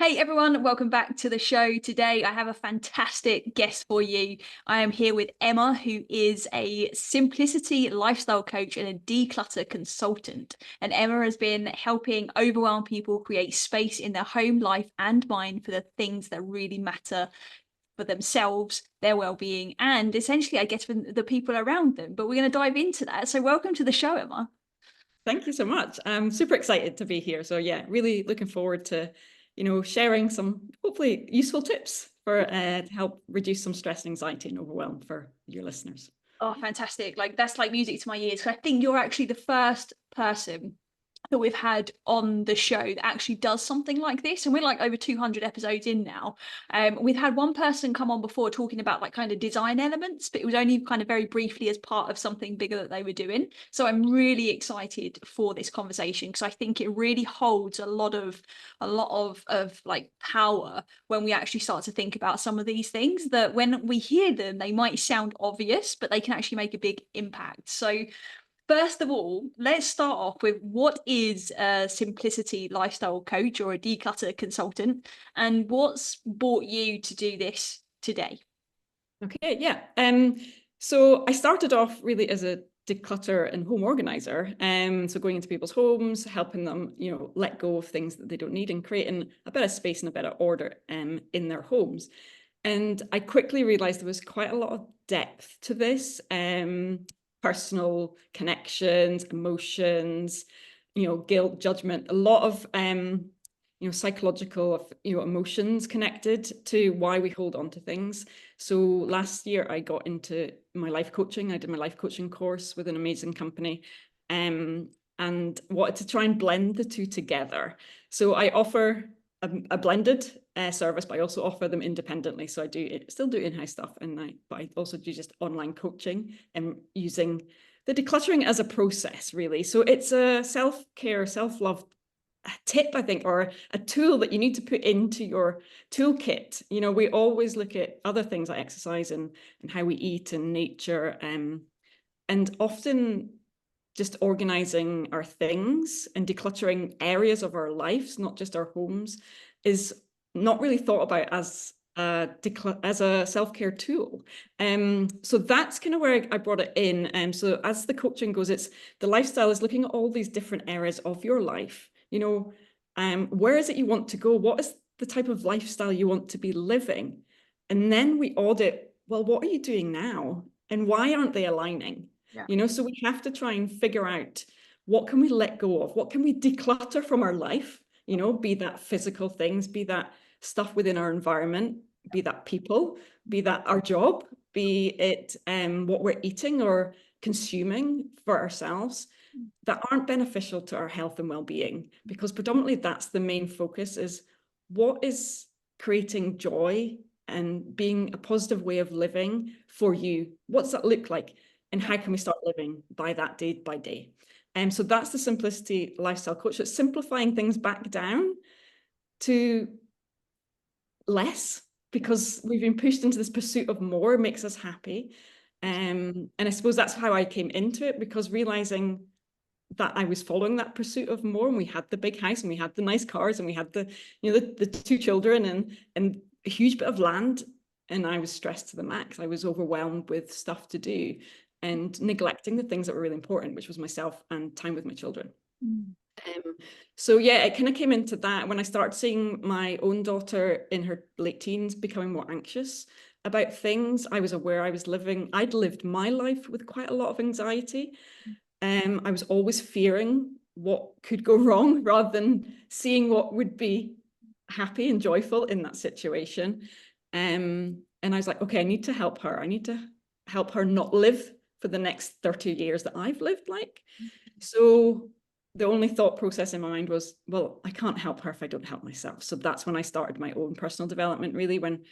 Hey everyone, welcome back to the show. Today I have a fantastic guest for you. I am here with Emma, who is a simplicity lifestyle coach and a declutter consultant. And Emma has been helping overwhelmed people create space in their home life and mind for the things that really matter for themselves, their well-being, and essentially, I guess, for the people around them. But we're going to dive into that. So welcome to the show, Emma. Thank you so much. I'm super excited to be here. So yeah, really looking forward to, sharing some hopefully useful tips for to help reduce some stress and anxiety and overwhelm for your listeners. Oh, fantastic. Like that's like music to my ears. 'Cause I think you're actually the first person that we've had on the show that actually does something like this, and we're like over 200 episodes in now. We've had one person come on before talking about like kind of design elements, but it was only kind of very briefly as part of something bigger that they were doing. So I'm really excited for this conversation because I think it really holds a lot of like power when we actually start to think about some of these things that when we hear them they might sound obvious, but they can actually make a big impact. So first of all, let's start off with what is a simplicity lifestyle coach or a declutter consultant, and what's brought you to do this today? Okay, yeah. So I started off really as a declutter and home organizer. So going into people's homes, helping them, let go of things that they don't need and creating a better space and a better order in their homes. And I quickly realized there was quite a lot of depth to this, personal connections, emotions, guilt, judgment, a lot of psychological, emotions connected to why we hold on to things. So last year I got into my life coaching. I did my life coaching course with an amazing company, and wanted to try and blend the two together. So I offer a blended service, but I also offer them independently. So still do in-house stuff, but I also do just online coaching and using the decluttering as a process, really. So it's a self-care, self-love tip, I think, or a tool that you need to put into your toolkit. We always look at other things like exercise and how we eat and nature, and often just organizing our things and decluttering areas of our lives, not just our homes, is not really thought about as a self-care tool. So that's kind of where I brought it in. So as the coaching goes, it's the lifestyle is looking at all these different areas of your life. Where is it you want to go? What is the type of lifestyle you want to be living? And then we audit, well, what are you doing now? And why aren't they aligning? Yeah. So we have to try and figure out, what can we let go of? What can we declutter from our life? Be that physical things, be that stuff within our environment, be that people, be that our job, be it what we're eating or consuming for ourselves that aren't beneficial to our health and well-being, because predominantly that's the main focus, is what is creating joy and being a positive way of living for you. What's that look like? And how can we start living by that day by day? And so that's the simplicity lifestyle coach. It's simplifying things back down to less, because we've been pushed into this pursuit of more makes us happy. And I suppose that's how I came into it, because realizing that I was following that pursuit of more, and we had the big house and we had the nice cars and we had the two children and a huge bit of land, and I was stressed to the max. I was overwhelmed with stuff to do and neglecting the things that were really important, which was myself and time with my children. So yeah, it kind of came into that when I started seeing my own daughter in her late teens becoming more anxious about things. I was aware I'd lived my life with quite a lot of anxiety. I was always fearing what could go wrong rather than seeing what would be happy and joyful in that situation. And I was like, okay, I need to help her. I need to help her not live for the next 30 years that I've lived like. So the only thought process in my mind was, well, I can't help her if I don't help myself. So that's when I started my own personal development, really, when,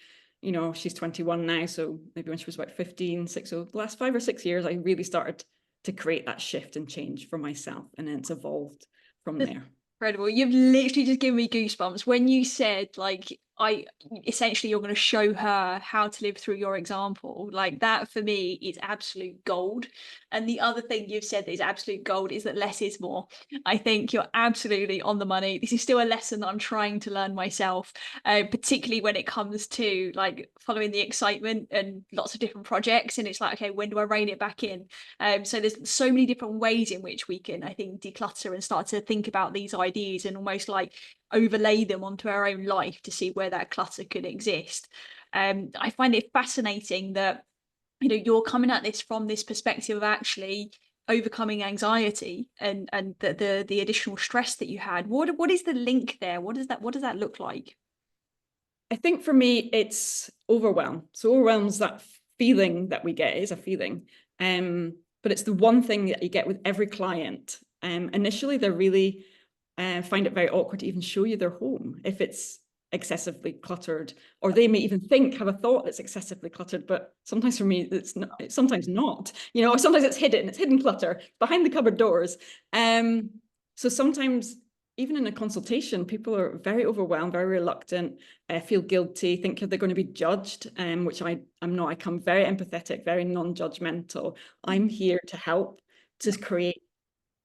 she's 21 now. So maybe when she was about 15, so the last 5 or 6 years, I really started to create that shift and change for myself. And then it's evolved from there. Incredible. You've literally just given me goosebumps when you said like essentially you're going to show her how to live through your example. Like that for me is absolute gold. And the other thing you've said that is absolute gold is that less is more. I think you're absolutely on the money. This is still a lesson that I'm trying to learn myself, particularly when it comes to like following the excitement and lots of different projects. And it's like, okay, when do I rein it back in? So there's so many different ways in which we can, I think, declutter and start to think about these ideas and almost like overlay them onto our own life to see where that clutter could exist. I find it fascinating that, you know, you're coming at this from this perspective of actually overcoming anxiety and the additional stress that you had. What is the link there? What does that look like? I think for me, it's overwhelm. So overwhelm is that feeling that we get, is a feeling. But it's the one thing that you get with every client. Initially, they're really find it very awkward to even show you their home if it's excessively cluttered, or they may even have a thought that's excessively cluttered, but sometimes for me it's not, sometimes not, you know, or sometimes it's hidden clutter behind the cupboard doors. So sometimes even in a consultation, people are very overwhelmed, very reluctant, feel guilty, think they're going to be judged, which I'm not. I come very empathetic, very non-judgmental. I'm here to help, to create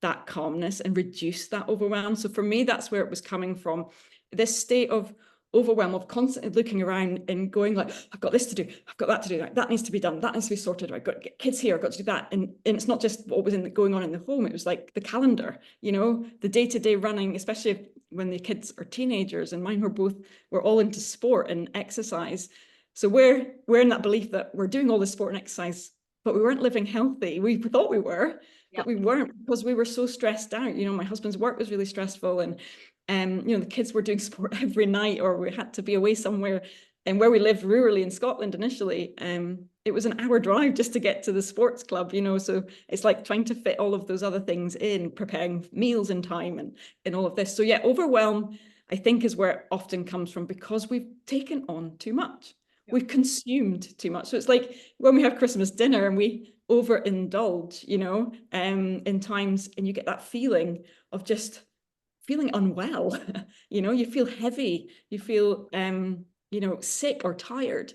that calmness and reduce that overwhelm. So for me, that's where it was coming from. This state of overwhelm, of constantly looking around and going like, I've got this to do, I've got that to do, that needs to be done, that needs to be sorted, I've got to get kids here, I've got to do that. And it's not just what was going on in the home, it was like the calendar, you know, the day-to-day running, especially when the kids are teenagers, and mine were all into sport and exercise. So we're in that belief that we're doing all this sport and exercise, but we weren't living healthy. We thought we were, but we weren't, because we were so stressed out. You know, my husband's work was really stressful, and you know, the kids were doing sport every night, or we had to be away somewhere. And where we lived rurally in Scotland initially, it was an hour drive just to get to the sports club, you know, so it's like trying to fit all of those other things in, preparing meals in time and all of this. So yeah, overwhelm, I think, is where it often comes from, because we've taken on too much. We've consumed too much. So it's like when we have Christmas dinner and we overindulge, you know, in times, and you get that feeling of just feeling unwell. You know, you feel heavy, you feel you know, sick or tired.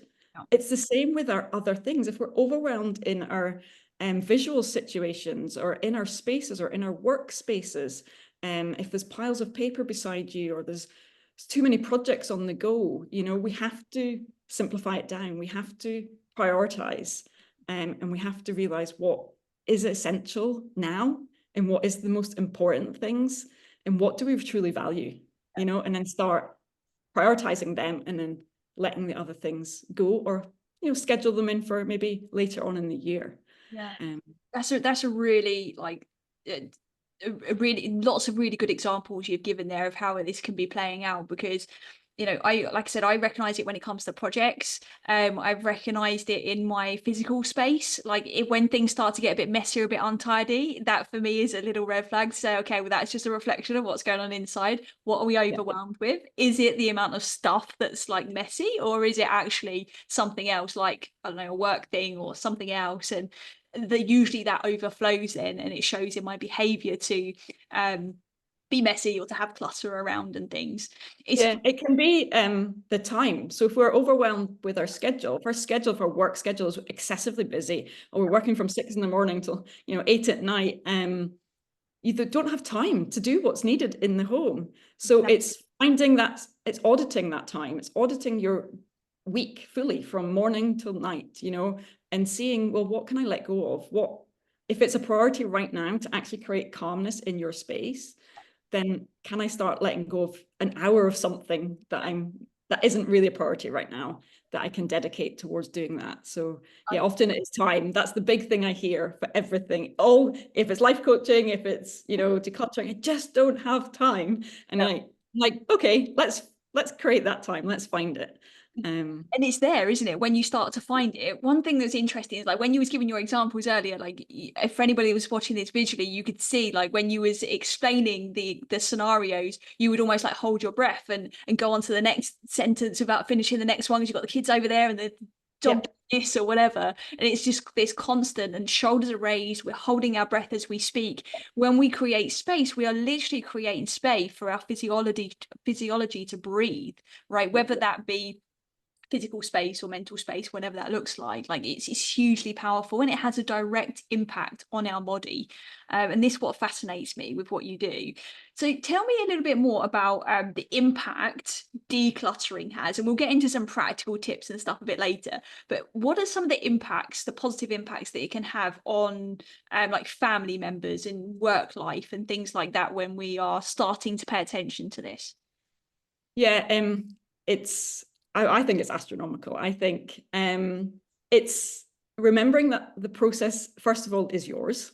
It's the same with our other things. If we're overwhelmed in our visual situations, or in our spaces, or in our workspaces, if there's piles of paper beside you, or there's too many projects on the go, you know, we have to simplify it down. We have to prioritize, and we have to realize what is essential now, and what is the most important things, and what do we truly value, you know, and then start prioritizing them, and then letting the other things go, or, you know, schedule them in for maybe later on in the year. Yeah, that's a really like really lots of really good examples you've given there of how this can be playing out, because, you know, like I said, I recognize it when it comes to projects. I've recognized it in my physical space, like when things start to get a bit messy or a bit untidy, that for me is a little red flag to say, okay, well, that's just a reflection of what's going on inside. What are we overwhelmed with? Is it the amount of stuff that's like messy, or is it actually something else, like, I don't know, a work thing or something else? And usually that overflows then, and it shows in my behavior to be messy or to have clutter around and things. Yeah, it can be the time. So if we're overwhelmed with our schedule, if our schedule for work schedule is excessively busy, or we're working from 6 in the morning till, you know, 8 at night, you don't have time to do what's needed in the home. So it's finding that, it's auditing that time, it's auditing your week fully from morning till night, you know, and seeing, well, what can I let go of? What, if it's a priority right now to actually create calmness in your space, then can I start letting go of an hour of something that isn't really a priority right now, that I can dedicate towards doing that? So yeah, often it's time. That's the big thing I hear for everything. Oh, if it's life coaching, if it's, you know, decluttering, I just don't have time. And I'm like, okay, let's create that time. Let's find it. And it's there, isn't it, when you start to find it. One thing that's interesting is, like, when you was giving your examples earlier, like, if anybody was watching this visually, you could see, like, when you was explaining the scenarios, you would almost like hold your breath and go on to the next sentence without finishing the next one, because you've got the kids over there and the dog this or whatever. And it's just this constant, and shoulders are raised, we're holding our breath as we speak. When we create space, we are literally creating space for our physiology to breathe, right? Whether that be physical space or mental space, whatever that looks like it's hugely powerful, and it has a direct impact on our body. And this is what fascinates me with what you do. So tell me a little bit more about the impact decluttering has, and we'll get into some practical tips and stuff a bit later. But what are some of the impacts, the positive impacts that it can have on like family members and work life and things like that when we are starting to pay attention to this? Yeah, I think it's astronomical. I think it's remembering that the process, first of all, is yours.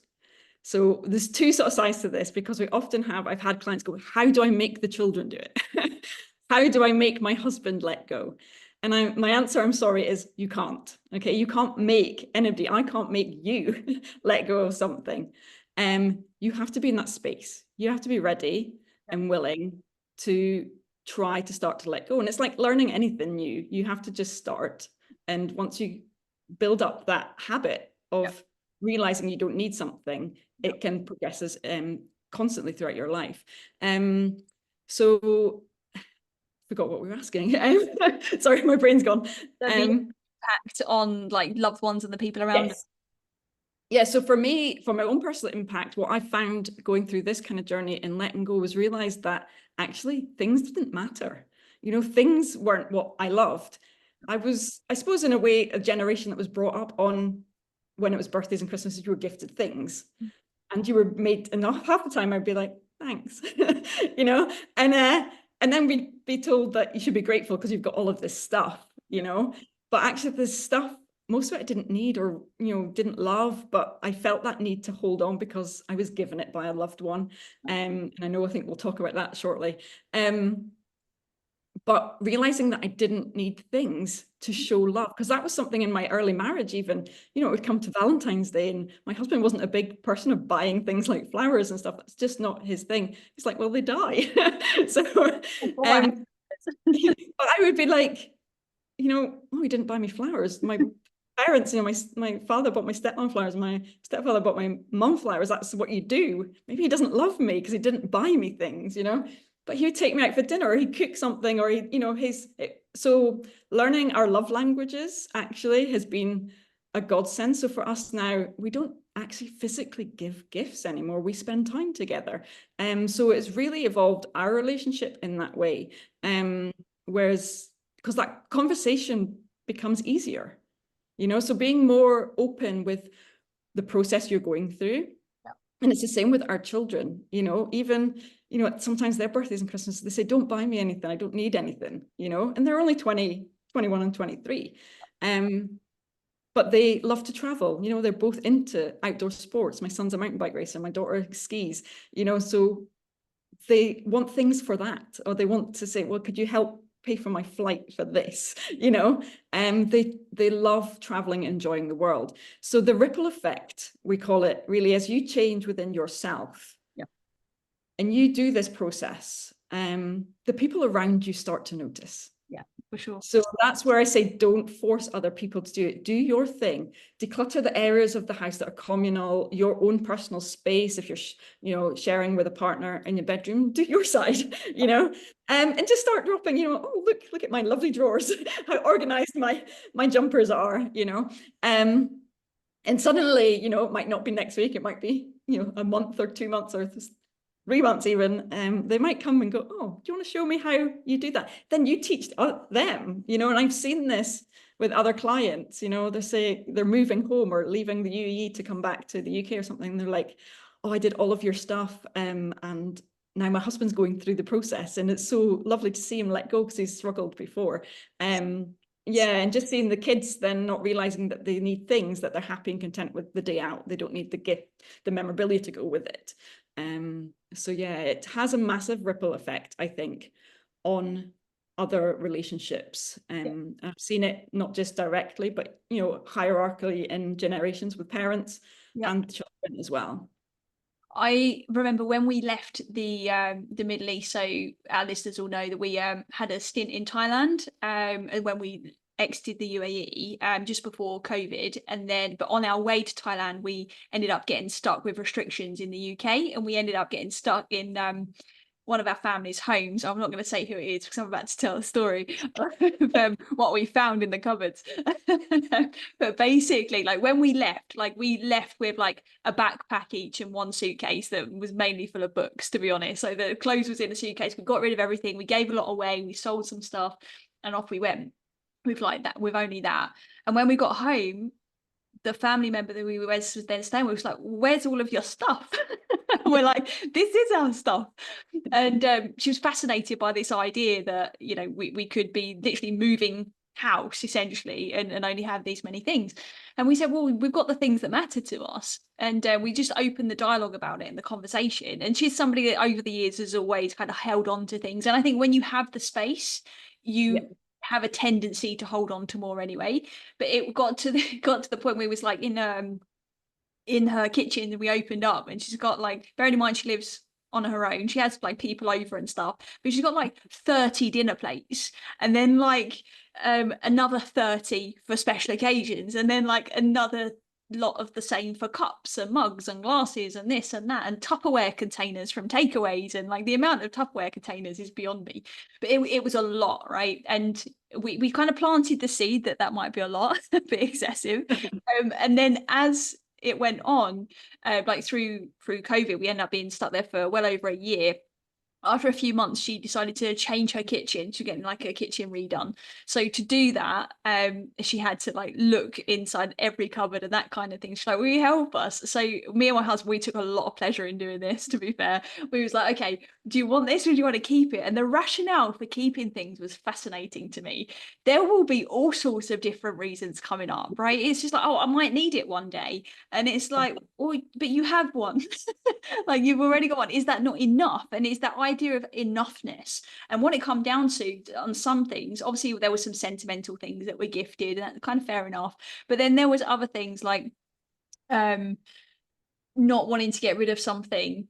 So there's two sort of sides to this, because I've had clients go, how do I make the children do it? How do I make my husband let go? And my answer, I'm sorry, is you can't. Okay, you can't make anybody, I can't make you let go of something. You have to be in that space. You have to be ready and willing to try to start to let go. And it's like learning anything new. You have to just start. And once you build up that habit of realizing you don't need something, it can progress constantly throughout your life. So forgot what we were asking. Sorry, my brain's gone. The impact on like loved ones and the people around us. Yeah, so for me, for my own personal impact, what I found going through this kind of journey and letting go was realize that actually things didn't matter. You know, things weren't what I loved. I suppose, in a way, a generation that was brought up on when it was birthdays and Christmases, you were gifted things and you were made enough. Half the time I'd be like, thanks, you know, and then we'd be told that you should be grateful because you've got all of this stuff, you know, but actually this stuff, most of it I didn't need or, you know, didn't love, but I felt that need to hold on because I was given it by a loved one. And I think we'll talk about that shortly. But realizing that I didn't need things to show love, because that was something in my early marriage, even, you know, it would come to Valentine's Day and my husband wasn't a big person of buying things like flowers and stuff. That's just not his thing. He's like, well, they die. So, but I would be like, you know, oh, he didn't buy me flowers. My parents, you know, my father bought my stepmom flowers, my stepfather bought my mum flowers. That's what you do. Maybe he doesn't love me because he didn't buy me things, you know, but he would take me out for dinner or he'd cook something, or he, you know, so learning our love languages actually has been a godsend. So for us now, we don't actually physically give gifts anymore. We spend time together. So it's really evolved our relationship in that way. Whereas, because that conversation becomes easier, you know, so being more open with the process you're going through. Yeah. And it's the same with our children, you know, even, you know, sometimes their birthdays and Christmas, they say, don't buy me anything. I don't need anything, you know, and they're only 20, 21 and 23. But they love to travel, you know, they're both into outdoor sports. My son's a mountain bike racer, my daughter skis, you know, so they want things for that, or they want to say, well, could you help pay for my flight for this, you know? They love traveling, enjoying the world. So the ripple effect, we call it, really, as you change within yourself, and you do this process, the people around you start to notice. Yeah, for sure. So that's where I say, don't force other people to do it. Do your thing. Declutter the areas of the house that are communal, your own personal space. If you're, you know, sharing with a partner in your bedroom, do your side, you know, and just start dropping, you know, oh, look at my lovely drawers, how organized my jumpers are, you know, and suddenly, you know, it might not be next week. It might be, you know, a month or 2 months or 3 months even. They might come and go, oh, do you want to show me how you do that? Then you teach them, you know, and I've seen this with other clients, you know, they say they're moving home or leaving the UAE to come back to the UK or something. And they're like, oh, I did all of your stuff. And now my husband's going through the process. And it's so lovely to see him let go because he's struggled before. Yeah, and just seeing the kids then not realizing that they need things, that they're happy and content with the day out. They don't need the gift, the memorabilia to go with it. So yeah, it has a massive ripple effect, I think, on other relationships. I've seen it not just directly, but, you know, hierarchically in generations with parents and children as well. I remember when we left the Middle East, so our listeners all know that we had a stint in Thailand, and when we exited the UAE just before COVID, and then but on our way to Thailand, we ended up getting stuck with restrictions in the UK, and we ended up getting stuck in one of our family's homes. I'm not going to say who it is because I'm about to tell a story of what we found in the cupboards. But basically, like when we left with like a backpack each and one suitcase that was mainly full of books, to be honest. So the clothes was in a suitcase. We got rid of everything. We gave a lot away. We sold some stuff, and off we went with like that, with only that. And when we got home, the family member that we were then staying with was like, "Where's all of your stuff?" And we're like, "This is our stuff." And she was fascinated by this idea that, you know, we could be literally moving house essentially and only have these many things. And we said, well, we've got the things that matter to us. And we just opened the dialogue about it and the conversation. And she's somebody that over the years has always kind of held on to things. And I think when you have the space, you have a tendency to hold on to more anyway. But it got to the point where it was like in her kitchen, we opened up and she's got like, bearing in mind she lives on her own, she has like people over and stuff, but she's got like 30 dinner plates, and then like another 30 for special occasions, and then like another lot of the same for cups and mugs and glasses and this and that, and Tupperware containers from takeaways, and like the amount of Tupperware containers is beyond me. But it was a lot, right? And we kind of planted the seed that might be a lot, a bit excessive. And then as it went on, like through COVID, we ended up being stuck there for well over a year. After a few months, she decided to change her kitchen. She's getting like a kitchen redone. So to do that, she had to like look inside every cupboard and that kind of thing. She's like, will you help us? So me and my husband, we took a lot of pleasure in doing this, to be fair. We was like, okay, do you want this or do you want to keep it? And the rationale for keeping things was fascinating to me. There will be all sorts of different reasons coming up, right? It's just like, oh, I might need it one day. And it's like, oh, but you have one. Like you've already got one. Is that not enough? And is that idea of enoughness? And what it come down to on some things, obviously there were some sentimental things that were gifted, and that's kind of fair enough. But then there was other things like not wanting to get rid of something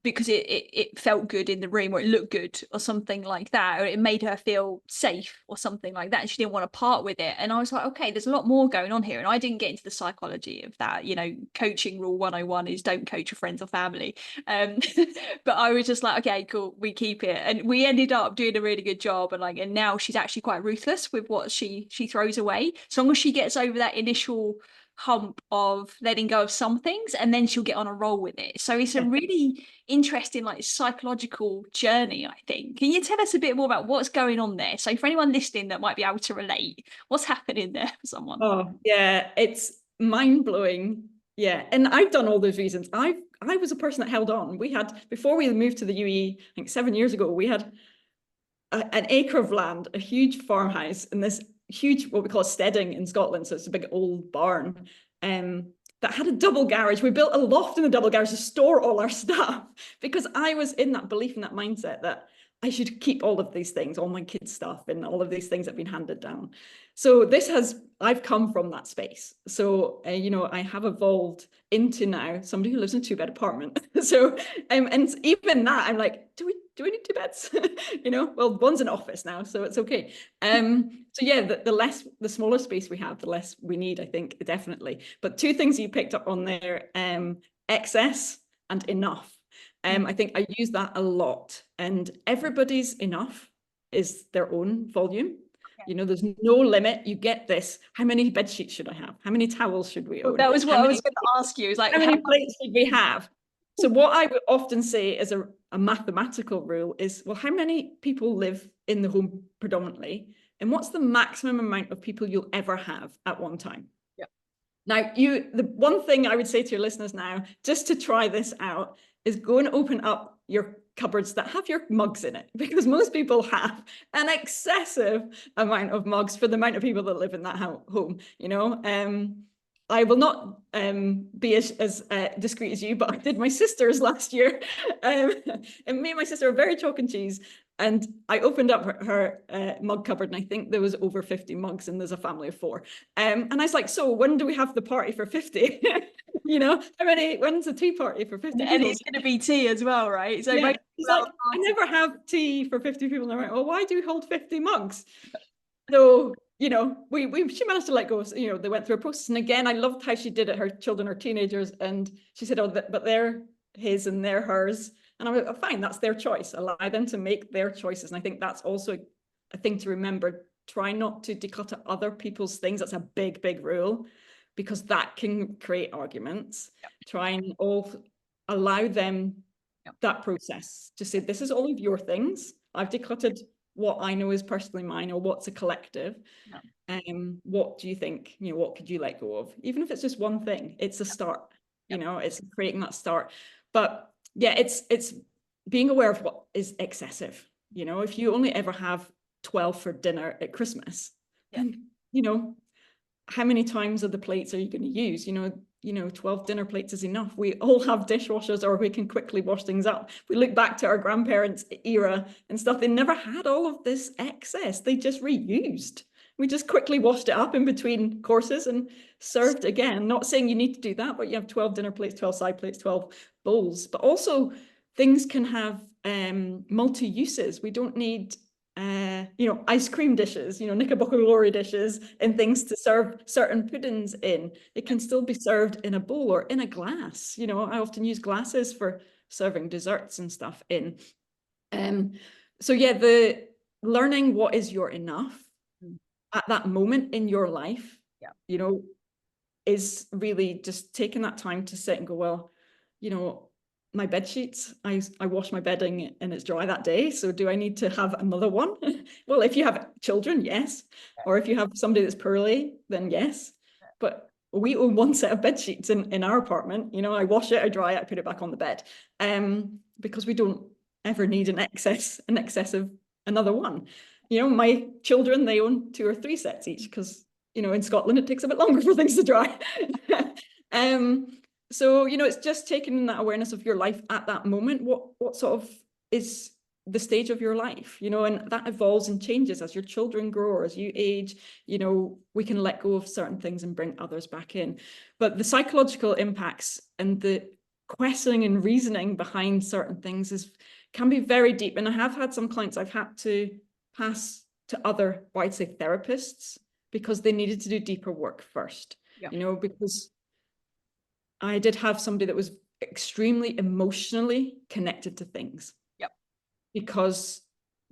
because it felt good in the room, or it looked good or something like that, or it made her feel safe or something like that, and she didn't want to part with it. And I was like, okay, there's a lot more going on here. And I didn't get into the psychology of that, you know, coaching rule 101 is don't coach your friends or family. But I was just like, okay, cool, we keep it. And we ended up doing a really good job, and now she's actually quite ruthless with what she throws away, as long as she gets over that initial hump of letting go of some things, and then she'll get on a roll with it. So it's a really interesting like psychological journey, I think. Can you tell us a bit more about what's going on there? So for anyone listening that might be able to relate, what's happening there for someone? Oh yeah, it's mind-blowing. Yeah, and I've done all those reasons. I was a person that held on. We had, before we moved to the UAE, I think 7 years ago, we had an acre of land, a huge farmhouse, and this huge, what we call a steading in Scotland. So it's a big old barn that had a double garage. We built a loft in the double garage to store all our stuff, because I was in that belief and that mindset that I should keep all of these things, all my kids' stuff and all of these things that have been handed down. So I've come from that space. So, you know, I have evolved into now somebody who lives in a 2-bed apartment. So, and even that, I'm like, do we need 2 beds? You know, well, one's an office now, so it's okay. So yeah, the smaller space we have, the less we need, I think, definitely. But 2 things you picked up on there, excess and enough. I think I use that a lot, and everybody's enough is their own volume. You know, there's no limit. You get this. How many bed sheets should I have? How many towels should we own? That was what I was going to ask you. Is like, how many plates should we have? So what I would often say as a mathematical rule is, well, how many people live in the home predominantly? And what's the maximum amount of people you'll ever have at one time? Yeah. Now, the one thing I would say to your listeners now, just to try this out, is go and open up your cupboards that have your mugs in it, because most people have an excessive amount of mugs for the amount of people that live in that home, you know. I will not be as discreet as you, but I did my sister's last year. And me and my sister are very chalk and cheese. And I opened up her mug cupboard, and I think there was over 50 mugs, and there's a family of 4. And I was like, so when do we have the party for 50? You know, when's the tea party for 50 people? And it's going to be tea as well, right? So yeah, he's like, I never have tea for 50 people. And I'm like, well, why do we hold 50 mugs? So you know, she managed to let go. You know, they went through a process. And again, I loved how she did it. Her children are teenagers, and she said, "Oh, but they're his and they're hers." And I was like, oh, fine, that's their choice. Allow them to make their choices. And I think that's also a thing to remember. Try not to declutter other people's things. That's a big, big rule, because that can create arguments. Yep. Try and all allow them that process to say, this is all of your things. I've decluttered what I know is personally mine, or what's a collective. What do you think? You know, what could you let go of? Even if it's just one thing, it's a start. You know, it's creating that start. But yeah, it's being aware of what is excessive. You know, if you only ever have 12 for dinner at Christmas, then, you know, how many times of the plates are you going to use? You know, 12 dinner plates is enough. We all have dishwashers, or we can quickly wash things up. If we look back to our grandparents' era and stuff, they never had all of this excess. They just reused. We just quickly washed it up in between courses and served again. Not saying you need to do that, but you have 12 dinner plates, 12 side plates, 12 bowls. But also things can have multi-uses. We don't need you know, ice cream dishes, you know, knickerbocker glory dishes, and things to serve certain puddings in. It can still be served in a bowl or in a glass. You know, I often use glasses for serving desserts and stuff in. So yeah, the learning what is your enough at that moment in your life, you know, is really just taking that time to sit and go, well, you know, my bed sheets, I wash my bedding and it's dry that day. So do I need to have another one? Well, if you have children, yes. Or if you have somebody that's poorly, then yes. But we own one set of bed sheets in our apartment. You know, I wash it, I dry it, I put it back on the bed. Because we don't ever need an excess of another one. You know, my children, they own 2 or 3 sets each, because, you know, in Scotland, it takes a bit longer for things to dry. So, you know, it's just taking that awareness of your life at that moment. What sort of is the stage of your life, you know, and that evolves and changes as your children grow or as you age. You know, we can let go of certain things and bring others back in. But the psychological impacts and the questioning and reasoning behind certain things can be very deep. And I have had some clients I've had to pass to other, well, I'd say therapists, because they needed to do deeper work first, you know, because I did have somebody that was extremely emotionally connected to things. Because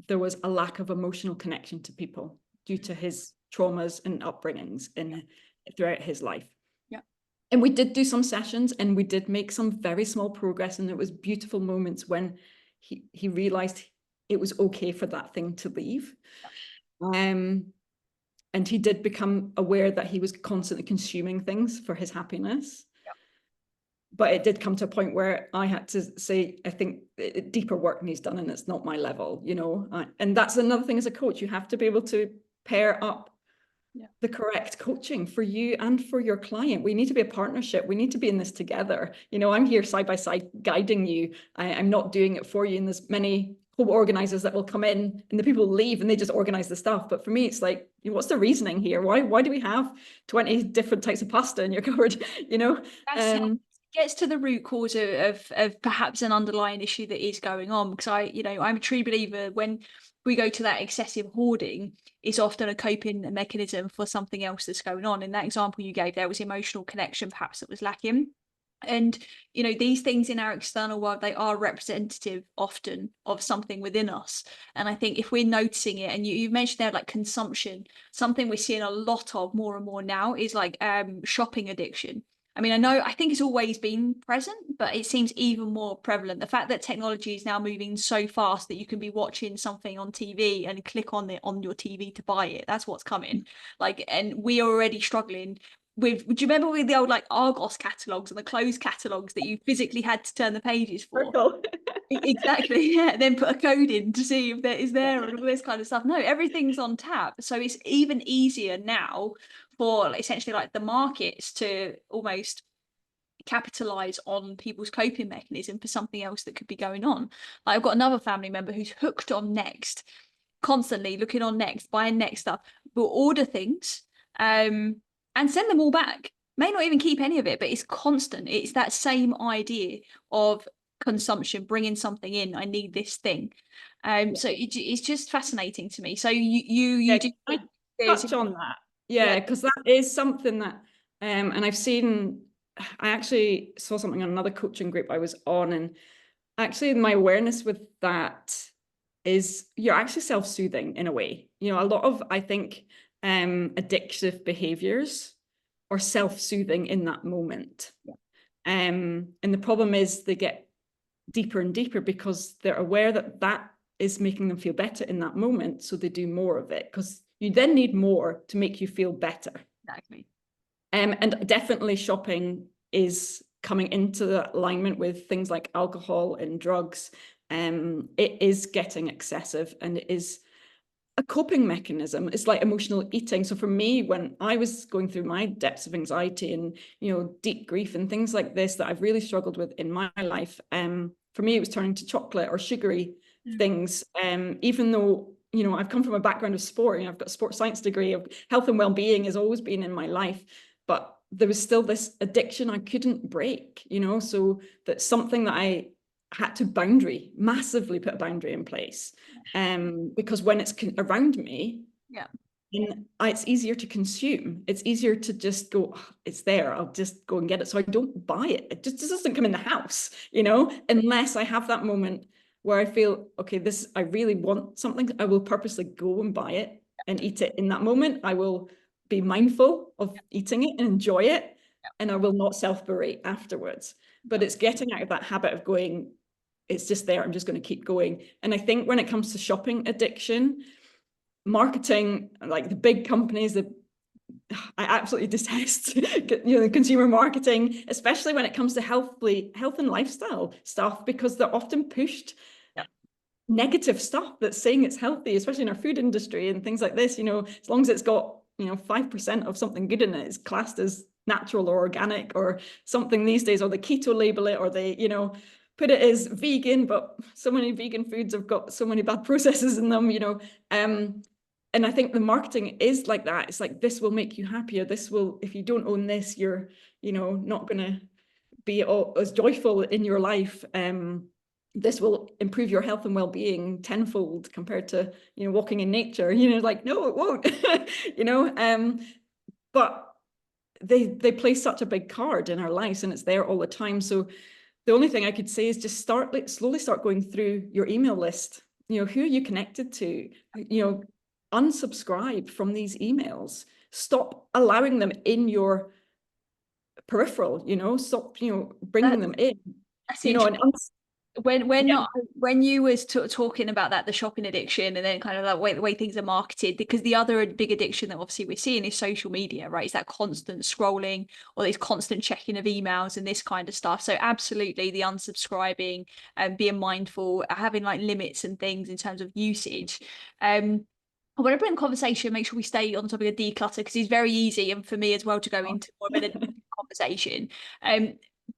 there was a lack of emotional connection to people due to his traumas and upbringings throughout his life. And we did do some sessions, and we did make some very small progress, and it was beautiful moments when he realized it was okay for that thing to leave. And he did become aware that he was constantly consuming things for his happiness. But it did come to a point where I had to say, I think deeper work needs done, and it's not my level, you know. And that's another thing as a coach, you have to be able to pair up the correct coaching for you and for your client. We need to be a partnership. We need to be in this together. You know, I'm here side by side guiding you. I'm not doing it for you. And there's many home organizers that will come in and the people leave and they just organize the stuff. But for me, it's like, you know, what's the reasoning here? Why do we have 20 different types of pasta in your cupboard? You know, gets to the root cause of perhaps an underlying issue that is going on. Because I'm a true believer, when we go to that excessive hoarding, it's often a coping mechanism for something else that's going on. In that example you gave, there was emotional connection perhaps that was lacking. And, you know, these things in our external world, they are representative often of something within us. And I think if we're noticing it, and you mentioned there, like consumption, something we're seeing a lot of more and more now is like shopping addiction. I mean, I think it's always been present, but it seems even more prevalent. The fact that technology is now moving so fast that you can be watching something on TV and click on it on your TV to buy it. That's what's coming. Like, and we are already struggling with, do you remember with the old like Argos catalogs and the clothes catalogs that you physically had to turn the pages for? Exactly, yeah. Then put a code in to see if there is there and all this kind of stuff. No, everything's on tap. So it's even easier now for essentially like the markets to almost capitalize on people's coping mechanism for something else that could be going on. Like, I've got another family member who's hooked on Next, constantly looking on Next, buying Next stuff, will order things and send them all back. May not even keep any of it, but it's constant. It's that same idea of consumption, bringing something in. I need this thing. So it's just fascinating to me. So you do. touch on that. Yeah. Yeah, because that is something that, and I actually saw something on another coaching group I was on, and actually my awareness with that is you're actually self-soothing in a way. You know, a lot of, I think, addictive behaviors are self-soothing in that moment. Yeah. And the problem is they get deeper and deeper because they're aware that that is making them feel better in that moment. So they do more of it because you then need more to make you feel better. Exactly. And definitely shopping is coming into the alignment with things like alcohol and drugs. It is getting excessive and it is a coping mechanism. It's like emotional eating. So for me, when I was going through my depths of anxiety and, you know, deep grief and things like this that I've really struggled with in my life, for me, it was turning to chocolate or sugary things. Even though, you know, I've come from a background of sport, you know, I've got a sports science degree, of health and well-being has always been in my life, but there was still this addiction I couldn't break, you know, so that's something that I had to massively put a boundary in place. Because when it's around me, Yeah. and it's easier to consume. It's easier to just go, oh, it's there, I'll just go and get it. So I don't buy it. It just doesn't come in the house, you know, unless I have that moment where I feel, okay, I really want something. I will purposely go and buy it and eat it in that moment. I will be mindful of eating it and enjoy it. And I will not self-berate afterwards. But it's getting out of that habit of going, it's just there, I'm just going to keep going. And I think when it comes to shopping addiction, marketing, like the big companies, I absolutely detest, you know, the consumer marketing, especially when it comes to health and lifestyle stuff, because they're often pushed negative stuff that's saying it's healthy, especially in our food industry and things like this. You know, as long as it's got, you know, 5% of something good in it, it's classed as natural or organic or something these days, or the keto label it, or they, you know, put it as vegan, but so many vegan foods have got so many bad processes in them, you know. And I think the marketing is like that. It's like, this will make you happier. This will, if you don't own this, you're, you know, not going to be as joyful in your life. This will improve your health and well-being tenfold compared to, you know, walking in nature. You know, like, no, it won't. You know, but they play such a big card in our lives, and it's there all the time. So the only thing I could say is just slowly start going through your email list. You know, who are you connected to? You know, unsubscribe from these emails. Stop allowing them in your peripheral, you know, stop, you know, bringing them in, you know, and when you was talking about that, the shopping addiction, and then kind of like the way things are marketed, because the other big addiction that obviously we're seeing is social media, right? It's that constant scrolling or this constant checking of emails and this kind of stuff. So absolutely the unsubscribing and being mindful, having like limits and things in terms of usage. I want to bring conversation, make sure we stay on the topic of declutter, because it's very easy, and for me as well, to go into more of an conversation.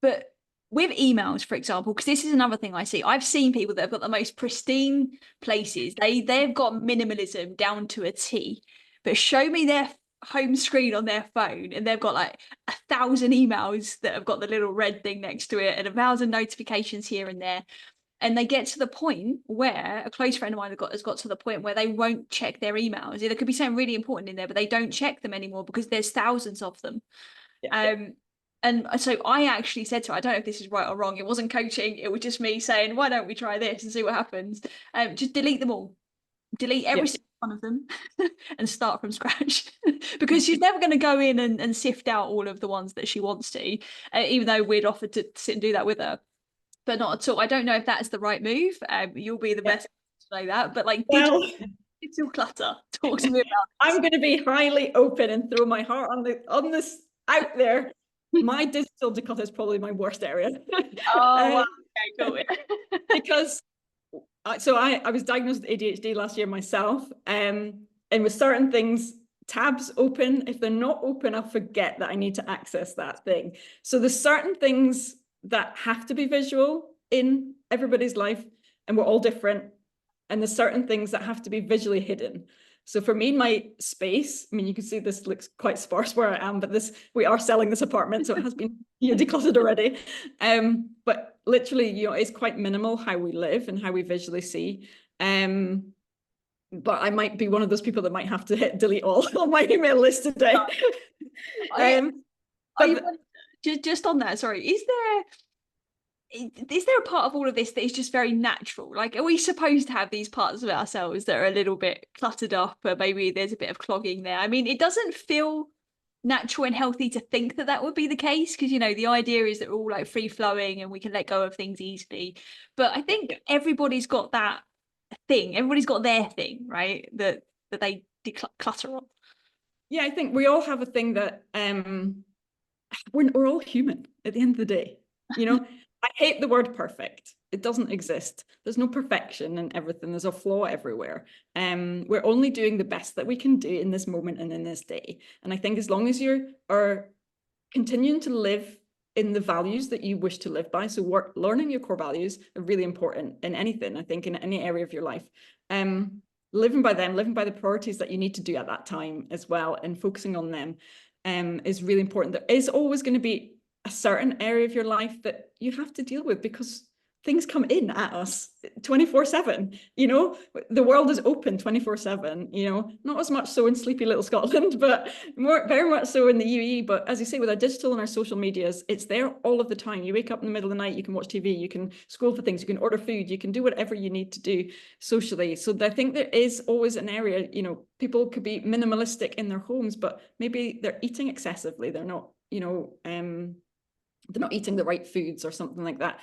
But with emails, for example, because this is another thing I see. I've seen people that have got the most pristine places. They've got minimalism down to a T. But show me their home screen on their phone, and they've got like 1,000 emails that have got the little red thing next to it, and 1,000 notifications here and there. And they get to the point where a close friend of mine has got to the point where they won't check their emails. There could be something really important in there, but they don't check them anymore because there's thousands of them. And so I actually said to her, I don't know if this is right or wrong. It wasn't coaching. It was just me saying, why don't we try this and see what happens? Just delete them all. Delete every single one of them and start from scratch. Because she's never going to go in and sift out all of the ones that she wants to, even though we'd offered to sit and do that with her. But not at all. I don't know if that's the right move. You'll be the best to know that. But like digital clutter, talk to me about this. I'm going to be highly open and throw my heart on this out there. My digital declutter is probably my worst area. Oh, wow. Okay, cool. Because I was diagnosed with ADHD last year myself, and with certain things, tabs open. If they're not open, I'll forget that I need to access that thing. So there's certain things that have to be visual in everybody's life, and we're all different. And there's certain things that have to be visually hidden. So for me, my space, I mean, you can see this looks quite sparse where I am, but we are selling this apartment, so it has been, you know, decluttered already. But literally, you know, it's quite minimal how we live and how we visually see. but I might be one of those people that might have to hit delete all on my email list today. Just on that, sorry, is there a part of all of this that is just very natural? Like, are we supposed to have these parts of ourselves that are a little bit cluttered up, or maybe there's a bit of clogging there? I mean, it doesn't feel natural and healthy to think that that would be the case, because, you know, the idea is that we're all like free flowing and we can let go of things easily. But I think everybody's got that thing. Everybody's got their thing, right? That they declutter on. Yeah, I think we all have a thing that we're all human at the end of the day. You know, I hate the word perfect. It doesn't exist. There's no perfection in everything. There's a flaw everywhere. We're only doing the best that we can do in this moment and in this day. And I think as long as you are continuing to live in the values that you wish to live by, so learning your core values are really important in anything, I think, in any area of your life. Living by them, living by the priorities that you need to do at that time as well, and focusing on them is really important. There is always going to be a certain area of your life that you have to deal with, because things come in at us 24/7. You know, the world is open 24/7. You know, not as much so in sleepy little Scotland, but very much so in the UAE. But as you say, with our digital and our social medias, it's there all of the time. You wake up in the middle of the night, you can watch TV, you can scroll for things, you can order food, you can do whatever you need to do socially. So I think there is always an area, you know, people could be minimalistic in their homes, but maybe they're eating excessively. They're not, you know, they're not eating the right foods or something like that.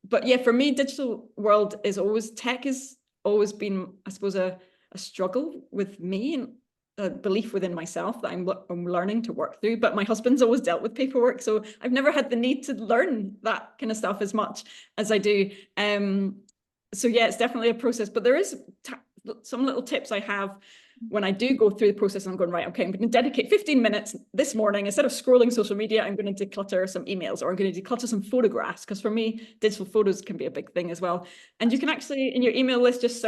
But yeah, for me, digital world is always, tech has always been, I suppose, a struggle with me, and a belief within myself that I'm learning to work through. But my husband's always dealt with paperwork, so I've never had the need to learn that kind of stuff as much as I do. So yeah, it's definitely a process, but there is some little tips I have when I do go through the process. I'm going, right, okay, I'm going to dedicate 15 minutes this morning. Instead of scrolling social media, I'm going to declutter some emails, or I'm going to declutter some photographs, because for me, digital photos can be a big thing as well. And you can actually, in your email list, just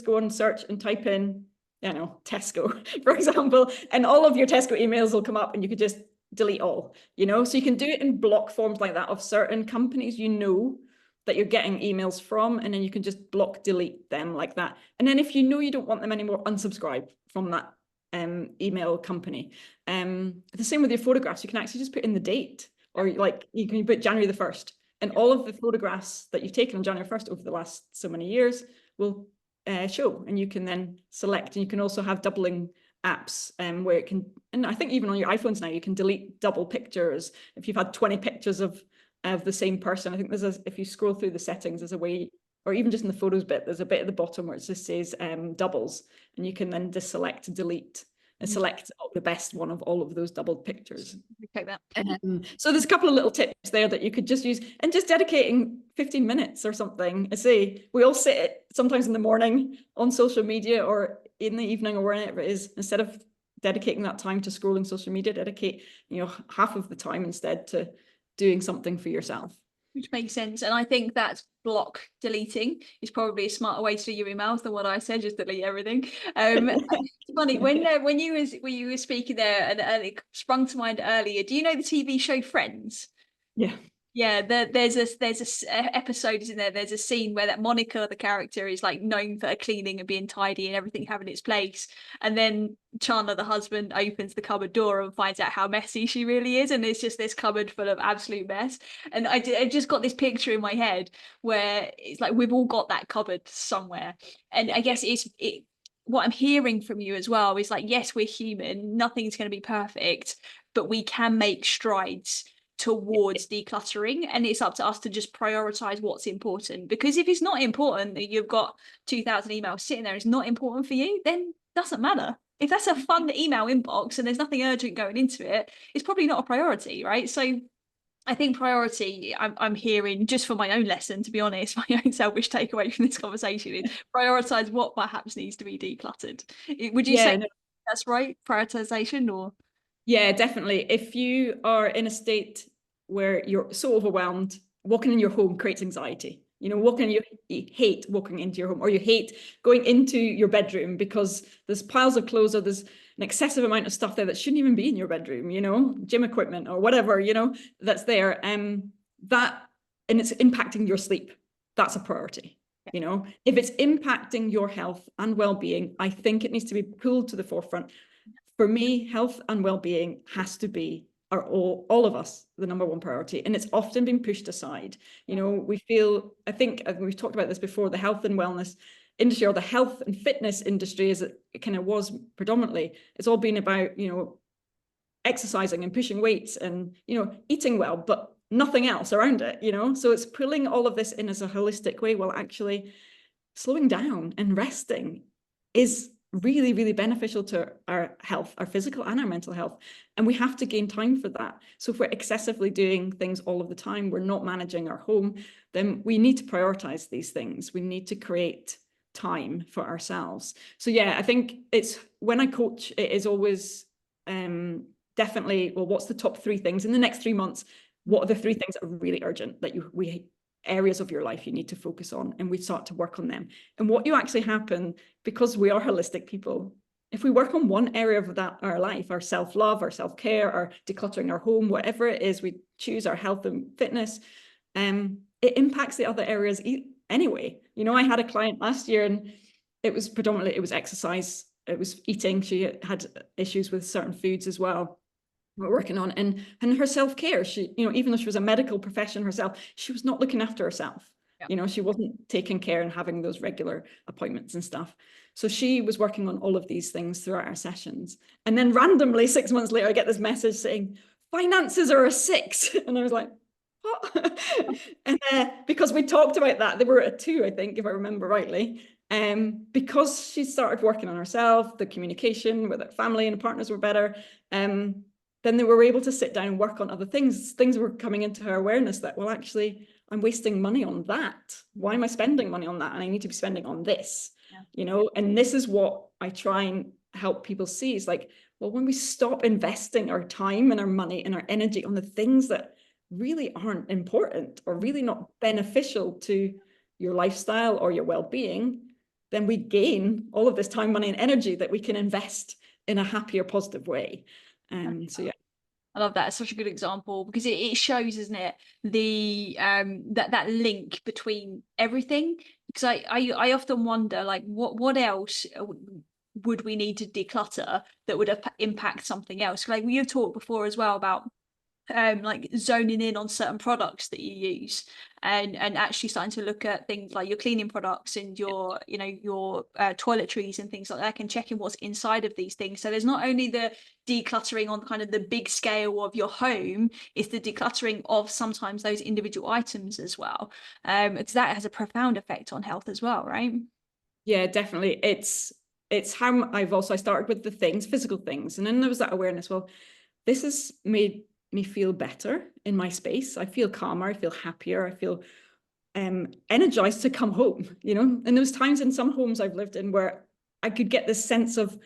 go and search and type in, you know, Tesco, for example, and all of your Tesco emails will come up, and you could just delete all, you know. So you can do it in block forms like that of certain companies, you know, that you're getting emails from, and then you can just block delete them like that. And then if you know you don't want them anymore, unsubscribe from that email company. The same with your photographs. You can actually just put in the date, or like you can put January the 1st, and all of the photographs that you've taken on January 1st over the last so many years will show, and you can then select. And you can also have doubling apps where it can, and I think even on your iPhones now, you can delete double pictures. If you've had 20 pictures of the same person, I think if you scroll through the settings, there's a way, or even just in the photos bit, there's a bit at the bottom where it just says doubles, and you can then just select delete and select the best one of all of those doubled pictures. Okay, that. So there's a couple of little tips there that you could just use, and just dedicating 15 minutes or something. I say we all sit sometimes in the morning on social media, or in the evening, or wherever it is. Instead of dedicating that time to scrolling social media, dedicate, you know, half of the time instead to doing something for yourself. Which makes sense. And I think that block deleting is probably a smarter way to do your emails than what I said, just delete everything. It's funny, when you were speaking there, and it sprung to mind earlier, do you know the TV show Friends? Yeah. Yeah, there's a episode, isn't there? There's a scene where that Monica, the character, is like known for cleaning and being tidy and everything having its place. And then Chandler, the husband, opens the cupboard door and finds out how messy she really is. And it's just this cupboard full of absolute mess. And I just got this picture in my head where it's like we've all got that cupboard somewhere. And I guess what I'm hearing from you as well is like, yes, we're human. Nothing's going to be perfect, but we can make strides towards decluttering, and it's up to us to just prioritize what's important. Because if it's not important, that you've got 2,000 emails sitting there, it's not important for you, then it doesn't matter. If that's a fun email inbox and there's nothing urgent going into it, it's probably not a priority, right? So I think priority, I'm hearing, just for my own lesson, to be honest, my own selfish takeaway from this conversation is prioritize what perhaps needs to be decluttered. Would you say that's right, prioritization? Or yeah, definitely. If you are in a state where you're so overwhelmed, walking in your home creates anxiety. You know, you hate walking into your home, or you hate going into your bedroom because there's piles of clothes, or there's an excessive amount of stuff there that shouldn't even be in your bedroom, you know, gym equipment or whatever, you know, that's there. And it's impacting your sleep. That's a priority. You know, if it's impacting your health and well-being, I think it needs to be pulled to the forefront. For me, health and well-being has to be all of us the number one priority, and it's often been pushed aside. You know, we feel, I think we've talked about this before, the health and wellness industry, or the health and fitness industry, as it kind of was predominantly, it's all been about, you know, exercising and pushing weights and, you know, eating well, but nothing else around it, you know. So it's pulling all of this in as a holistic way, while actually slowing down and resting is really, really beneficial to our health, our physical and our mental health. And we have to gain time for that. So if we're excessively doing things all of the time, we're not managing our home, then we need to prioritize these things. We need to create time for ourselves. So yeah, I think it's, when I coach, it is always definitely, well, what's the top 3 things in the next 3 months? What are the 3 things that are really urgent that areas of your life you need to focus on, and we start to work on them. And what you actually happen, because we are holistic people, if we work on one area of that, our life, our self-love, our self-care, our decluttering our home, whatever it is we choose, our health and fitness, it impacts the other areas anyway. You know, I had a client last year, and it was predominantly, it was exercise, it was eating. She had issues with certain foods as well. We're working on, and her self-care, she, you know, even though she was a medical profession herself, she was not looking after herself. Yeah. You know, she wasn't taking care and having those regular appointments and stuff. So she was working on all of these things throughout our sessions. And then randomly 6 months later, I get this message saying, finances are a 6. And I was like, what? And because we talked about that, they were at a 2, I think, if I remember rightly. Because she started working on herself, the communication with her family and partners were better. Then they were able to sit down and work on other things. Things were coming into her awareness that, well, actually, I'm wasting money on that. Why am I spending money on that? And I need to be spending on this, you know? And this is what I try and help people see, is like, well, when we stop investing our time and our money and our energy on the things that really aren't important or really not beneficial to your lifestyle or your well-being, then we gain all of this time, money, and energy that we can invest in a happier, positive way. So yeah, I love that. It's such a good example, because it shows, isn't it, the that link between everything. Because I often wonder, like, what else would we need to declutter that would impact something else? Like, you've talked before as well about like zoning in on certain products that you use, and actually starting to look at things like your cleaning products and your, you know, your toiletries and things like that, and checking what's inside of these things. So there's not only the decluttering on kind of the big scale of your home, it's the decluttering of sometimes those individual items as well, because that has a profound effect on health as well, right? Yeah, definitely. It's how I started with the things, physical things, and then there was that awareness, well, this has made me feel better in my space. I feel calmer, I feel happier, I feel energized to come home, you know. And there was times in some homes I've lived in where I could get this sense of,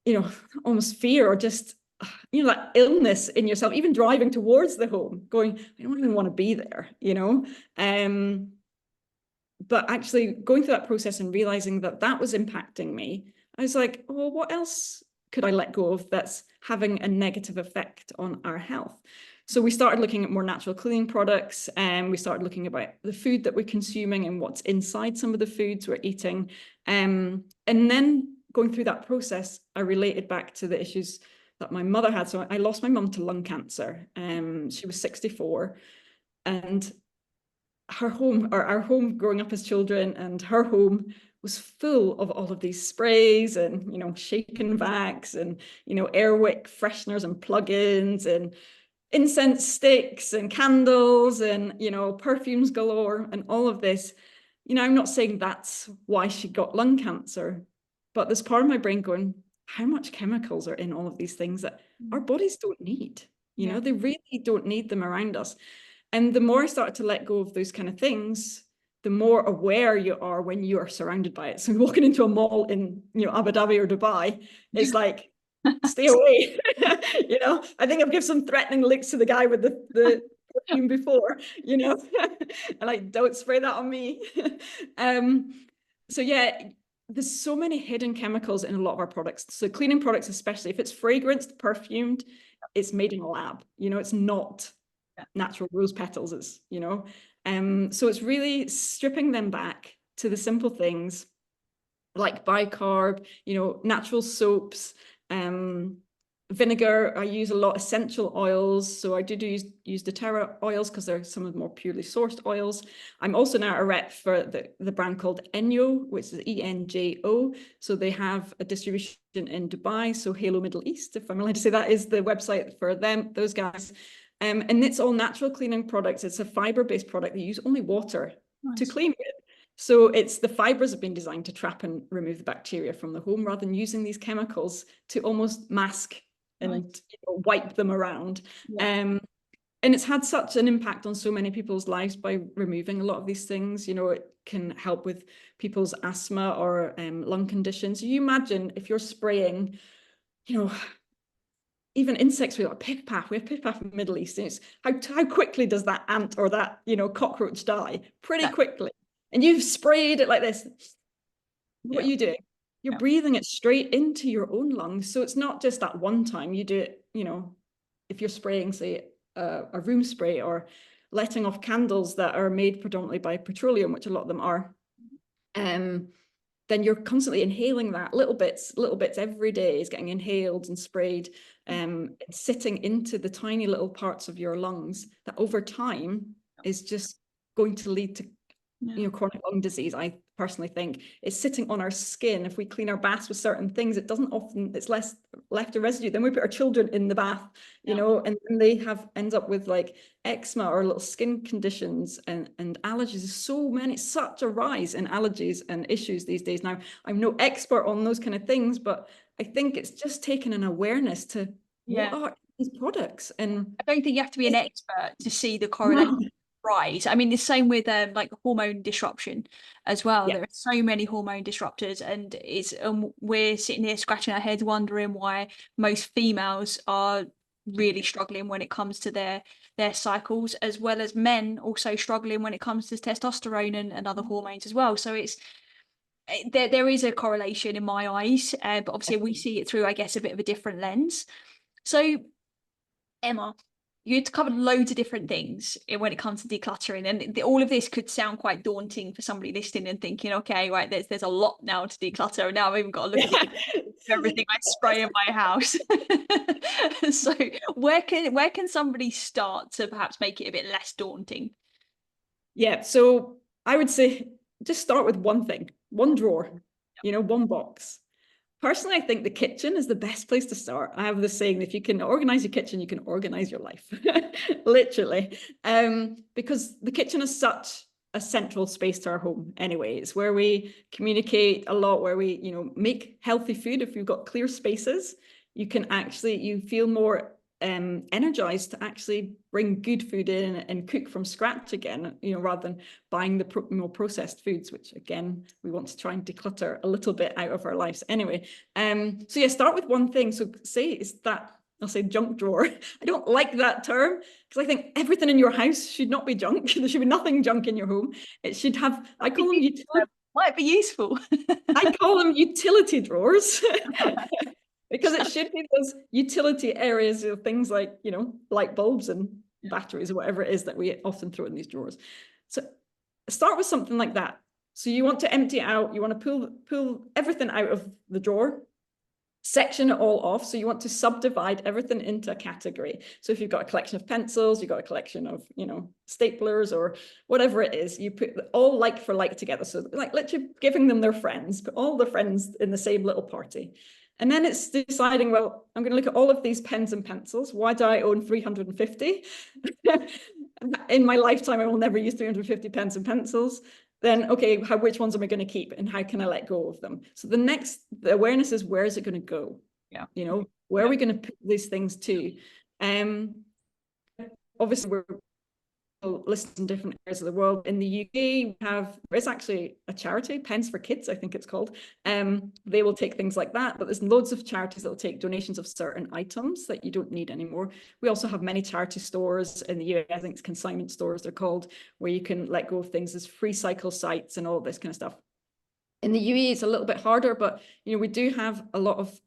you know, almost fear, or just, you know, that illness in yourself, even driving towards the home, going, I don't even want to be there, you know. But actually going through that process and realizing that that was impacting me, I was like, oh, well, what else could I let go of that's having a negative effect on our health? So we started looking at more natural cleaning products, and we started looking about the food that we're consuming and what's inside some of the foods we're eating. And then going through that process, I related back to the issues that my mother had. So I lost my mum to lung cancer. She was 64, and her home, or our home growing up as children, and her home was full of all of these sprays and, you know, shaken vacs and, you know, airwick fresheners and plugins and incense sticks and candles and, you know, perfumes galore and all of this. You know, I'm not saying that's why she got lung cancer, but there's part of my brain going, how much chemicals are in all of these things that our bodies don't need? You know, they really don't need them around us. And the more I started to let go of those kind of things, the more aware you are when you are surrounded by it. So walking into a mall in, you know, Abu Dhabi or Dubai, it's like, stay away. You know, I think I've given some threatening looks to the guy with the perfume before, you know, and like, don't spray that on me. So yeah, there's so many hidden chemicals in a lot of our products. So cleaning products, especially if it's fragranced, perfumed, it's made in a lab. You know, it's not natural rose petals, is, you know. So it's really stripping them back, to the simple things like bicarb, natural soaps, vinegar. I use a lot of essential oils. So I do use doTERRA oils because they're some of the more purely sourced oils. I'm also now a rep for the brand called Enjo, which is ENJO. So they have a distribution in Dubai. So Halo Middle East, if I'm allowed to say, that is the website for those guys. And it's all natural cleaning products. It's a fiber-based product. They use only water to clean with. So it's the fibers have been designed to trap and remove the bacteria from the home rather than using these chemicals to almost mask and wipe them around. And it's had such an impact on so many people's lives by removing a lot of these things. It can help with people's asthma or lung conditions. You imagine if you're spraying, even insects, we have pith-path in the Middle East. And it's how quickly does that ant or that cockroach die? Pretty quickly. And you've sprayed it like this. What are you doing? You're breathing it straight into your own lungs. So it's not just that one time. You do it, if you're spraying, say, a room spray or letting off candles that are made predominantly by petroleum, which a lot of them are, then you're constantly inhaling that. Little bits every day is getting inhaled and sprayed, sitting into the tiny little parts of your lungs that over time is just going to lead to chronic lung disease. I personally think it's sitting on our skin. If we clean our baths with certain things, it's less left a residue. Then we put our children in the bath, and they ends up with like eczema or little skin conditions and allergies. There's such a rise in allergies and issues these days. Now, I'm no expert on those kind of things, but I think it's just taken an awareness to what are these products. And I don't think you have to be an expert to see the correlation. Rise. I mean, the same with like hormone disruption as well. There are so many hormone disruptors, and we're sitting here scratching our heads wondering why most females are really struggling when it comes to their cycles, as well as men also struggling when it comes to testosterone and other hormones as well. So there is a correlation in my eyes, but obviously we see it through, I guess, a bit of a different lens. So, Emma, you'd covered loads of different things when it comes to decluttering, and all of this could sound quite daunting for somebody listening and thinking, okay, right, there's a lot now to declutter, and now I've even got to look at everything I spray in my house. So where can somebody start to perhaps make it a bit less daunting? So I would say just start with one thing, one drawer, one box. Personally, I think the kitchen is the best place to start. I have this saying, if you can organize your kitchen, you can organize your life, literally, because the kitchen is such a central space to our home anyway. It's where we communicate a lot, where we, make healthy food. If you've got clear spaces, you feel more energized to actually bring good food in and cook from scratch again, rather than buying the more processed foods, which again, we want to try and declutter a little bit out of our lives anyway. Start with one thing. So say it's that, I'll say junk drawer. I don't like that term because I think everything in your house should not be junk. There should be nothing junk in your home. It should have, I call them might be useful. I call them utility drawers. Because it should be those utility areas of things like, light bulbs and batteries or whatever it is that we often throw in these drawers. So start with something like that. So you want to empty it out. You want to pull everything out of the drawer, section it all off. So you want to subdivide everything into a category. So if you've got a collection of pencils, you've got a collection of, staplers or whatever it is, you put all like for like together. So like literally giving them their friends, put all the friends in the same little party. And then it's deciding, well, I'm going to look at all of these pens and pencils. Why do I own 350? In my lifetime, I will never use 350 pens and pencils. Then, okay, which ones am I going to keep and how can I let go of them? So the awareness is, where is it going to go? Where are we going to put these things to? Obviously, we're listed in different areas of the world. In the UK, there is actually a charity, Pens for Kids, I think it's called. They will take things like that, but there's loads of charities that will take donations of certain items that you don't need anymore. We also have many charity stores in the US, I think it's consignment stores they're called, where you can let go of things. There's free cycle sites and all this kind of stuff. In the UAE, it's a little bit harder, but we do have a lot of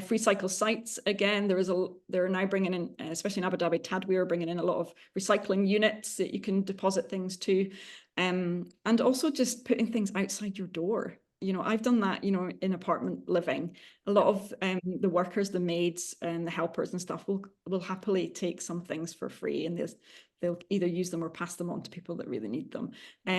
free cycle sites. Again, they're now bringing in, especially in Abu Dhabi, Tadweer are bringing in a lot of recycling units that you can deposit things to, and also just putting things outside your door. You know, I've done that, you know, in apartment living. A lot of the workers, the maids and the helpers and stuff will happily take some things for free, and they'll either use them or pass them on to people that really need them.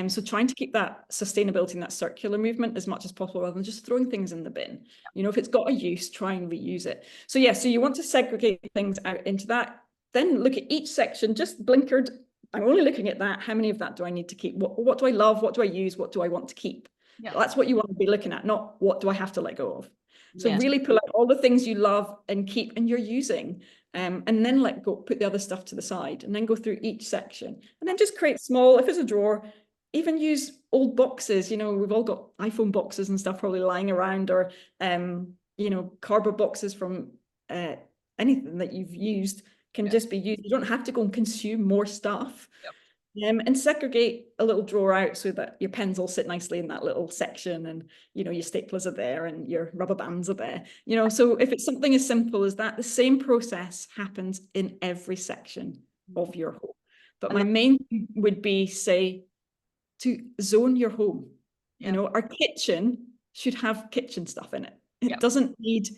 So trying to keep that sustainability and that circular movement as much as possible, rather than just throwing things in the bin. You know, if it's got a use, try and reuse it. So yeah, so you want to segregate things out into that. Then look at each section, just blinkered. I'm only looking at that. How many of that do I need to keep? What do I love? What do I use? What do I want to keep? Yeah. That's what you want to be looking at, not what do I have to let go of. So Yeah. really pull out all the things you love and keep and you're using, and then let go, put the other stuff to the side, and then go through each section, and then just create small, if it's a drawer, even use old boxes. You know, we've all got iPhone boxes and stuff probably lying around, or you know, cardboard boxes from anything that you've used can just be used. You don't have to go and consume more stuff. Yep. And segregate a little drawer out so that your pens all sit nicely in that little section, and you know, your staplers are there and your rubber bands are there. You know, so if it's something as simple as that, the same process happens in every section of your home. But my main thing would be, say, to zone your home. You know, our kitchen should have kitchen stuff in it. It doesn't need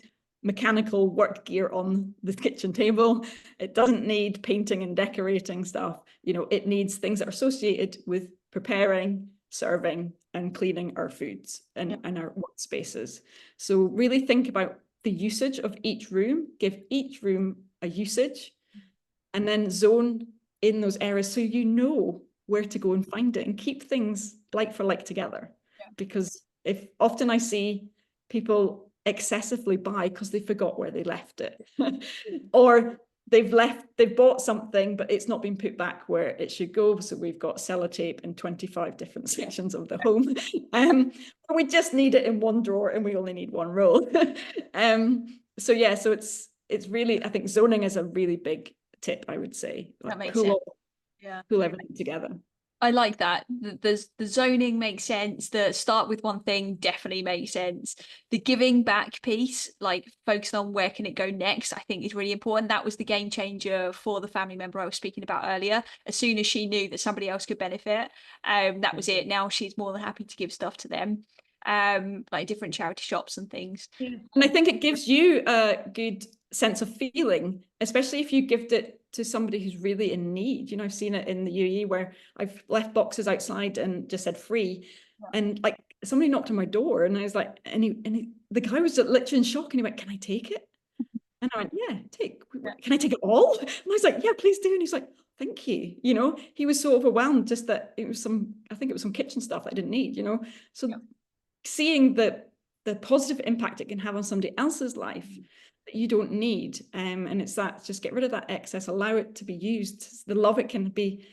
mechanical work gear on the kitchen table. It doesn't need painting and decorating stuff. You know, it needs things that are associated with preparing, serving, and cleaning our foods and our workspaces. So really think about the usage of each room, give each room a usage, and then zone in those areas so you know where to go and find it, and keep things like for like together. Because if often I see people excessively buy because they forgot where they left it, or they've bought something but it's not been put back where it should go, so we've got sellotape in 25 different sections of the home. We just need it in one drawer and we only need one roll. So yeah, so it's really, I think zoning is a really big tip, I would say. That makes pull sense. pull everything together. I like that. The zoning makes sense. The start with one thing definitely makes sense. The giving back piece, like focusing on where can it go next, I think is really important. That was the game changer for the family member I was speaking about earlier. As soon as she knew that somebody else could benefit, that was it. Now she's more than happy to give stuff to them, like different charity shops and things. And I think it gives you a good sense of feeling, especially if you gift it to somebody who's really in need. You know, I've seen it in the UAE where I've left boxes outside and just said free, and like somebody knocked on my door, and I was like, the guy was literally in shock, and he went, "Can I take it?" And I went, "Yeah, can I take it all?" And I was like, "Yeah, please do." And he's like, "Thank you." You know, he was so overwhelmed just that it was I think it was some kitchen stuff that I didn't need, you know. So seeing the positive impact it can have on somebody else's life that you don't need, and it's that, just get rid of that excess, allow it to be used. The love it can be.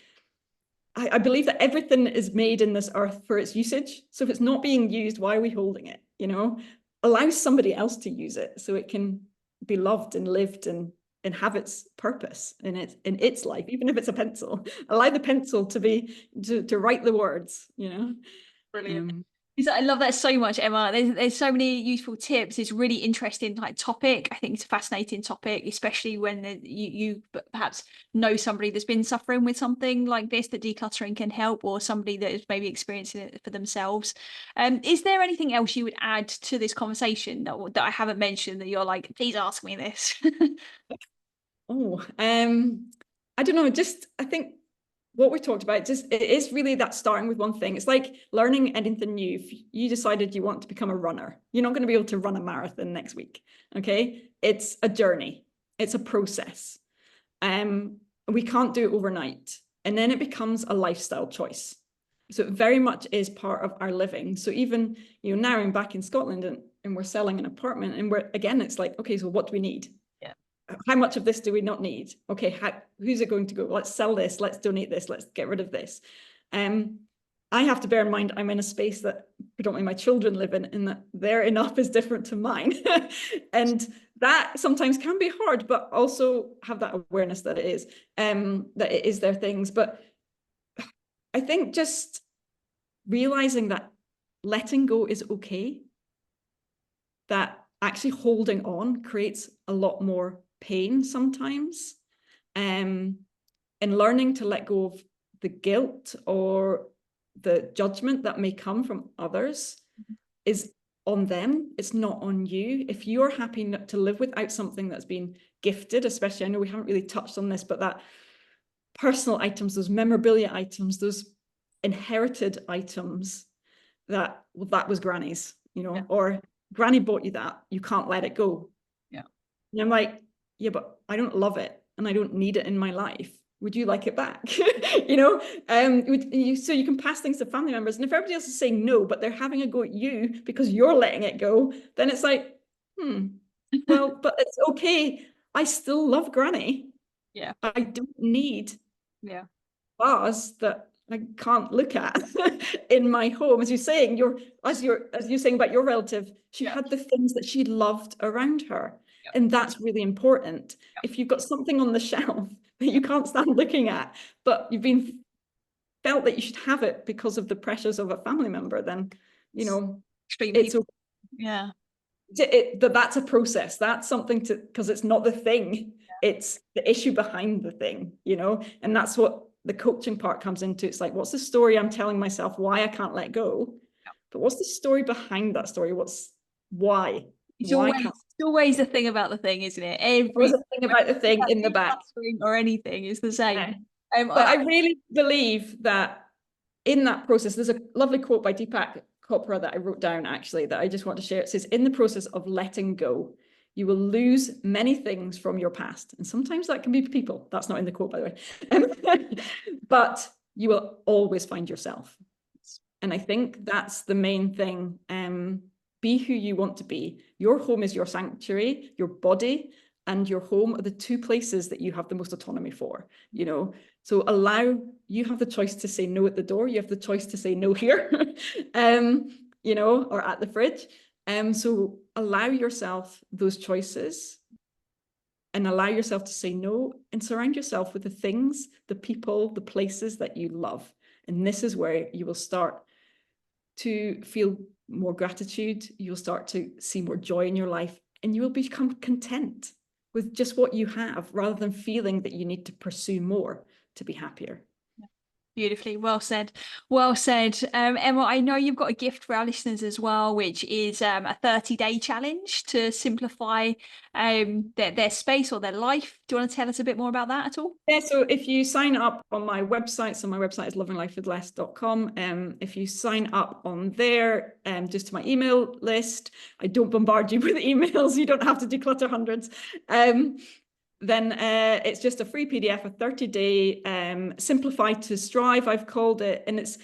I believe that everything is made in this earth for its usage. So if it's not being used, why are we holding it? You know, allow somebody else to use it so it can be loved and lived and have its purpose in its life, even if it's a pencil. Allow the pencil to write the words, you know. Brilliant. I love that so much, Emma. There's so many useful tips. It's really interesting, like, topic. I think it's a fascinating topic, especially when you perhaps know somebody that's been suffering with something like this, that decluttering can help, or somebody that is maybe experiencing it for themselves. Is there anything else you would add to this conversation that I haven't mentioned that you're like, please ask me this? I don't know. Just, I think what we talked about, just it is really that starting with one thing. It's like learning anything new. If you decided you want to become a runner, you're not going to be able to run a marathon next week. Okay, it's a journey. It's a process. We can't do it overnight, and then it becomes a lifestyle choice. So it very much is part of our living. So even, you know, now I'm back in Scotland and we're selling an apartment, and again, it's like, okay, so what do we need? How much of this do we not need? Okay, who's it going to go? Let's sell this, let's donate this, let's get rid of this. I have to bear in mind I'm in a space that predominantly my children live in, and that their enough is different to mine. And that sometimes can be hard, but also have that awareness that it is their things. But I think just realizing that letting go is okay, that actually holding on creates a lot more pain sometimes. And learning to let go of the guilt or the judgment that may come from others is on them. It's not on you. If you're happy to live without something that's been gifted, especially, I know we haven't really touched on this, but that personal items, those memorabilia items, those inherited items, that was Granny's, or Granny bought you that, you can't let it go. Yeah. And I'm like, yeah, but I don't love it and I don't need it in my life. Would you like it back? So you can pass things to family members, and if everybody else is saying no, but they're having a go at you because you're letting it go, then it's like, well, but it's okay. I still love Granny. Yeah. I don't need vase that I can't look at in my home. As you're saying, as you're saying about your relative, she had the things that she loved around her. And that's really important. If you've got something on the shelf that you can't stand looking at, but you've been felt that you should have it because of the pressures of a family member, then, it's that's a process. That's something because it's not the thing. It's the issue behind the thing, and that's what the coaching part comes into. It's like, what's the story I'm telling myself why I can't let go? But what's the story behind that story? Why? It's always the thing about the thing, isn't it? Every thing about the thing in the back or anything is the same. But I really believe that in that process, there's a lovely quote by Deepak Chopra that I wrote down, actually, that I just want to share. It says, in the process of letting go, you will lose many things from your past. And sometimes that can be people. That's not in the quote, by the way. But you will always find yourself. And I think that's the main thing. Be who you want to be. Your home is your sanctuary. Your body and your home are the two places that you have the most autonomy for, So you have the choice to say no at the door. You have the choice to say no here, or at the fridge. So allow yourself those choices and allow yourself to say no, and surround yourself with the things, the people, the places that you love. And this is where you will start to feel more gratitude. You'll start to see more joy in your life, and you will become content with just what you have, rather than feeling that you need to pursue more to be happier. Beautifully. Well said. Well said. Emma, I know you've got a gift for our listeners as well, which is a 30-day challenge to simplify their space or their life. Do you want to tell us a bit more about that at all? Yeah, so if you sign up on my website, so my website is livinglifewithless.com. If you sign up on there, just to my email list, I don't bombard you with emails. You don't have to declutter hundreds. Then it's just a free PDF, a 30-day Simplify to Strive, I've called it. And it's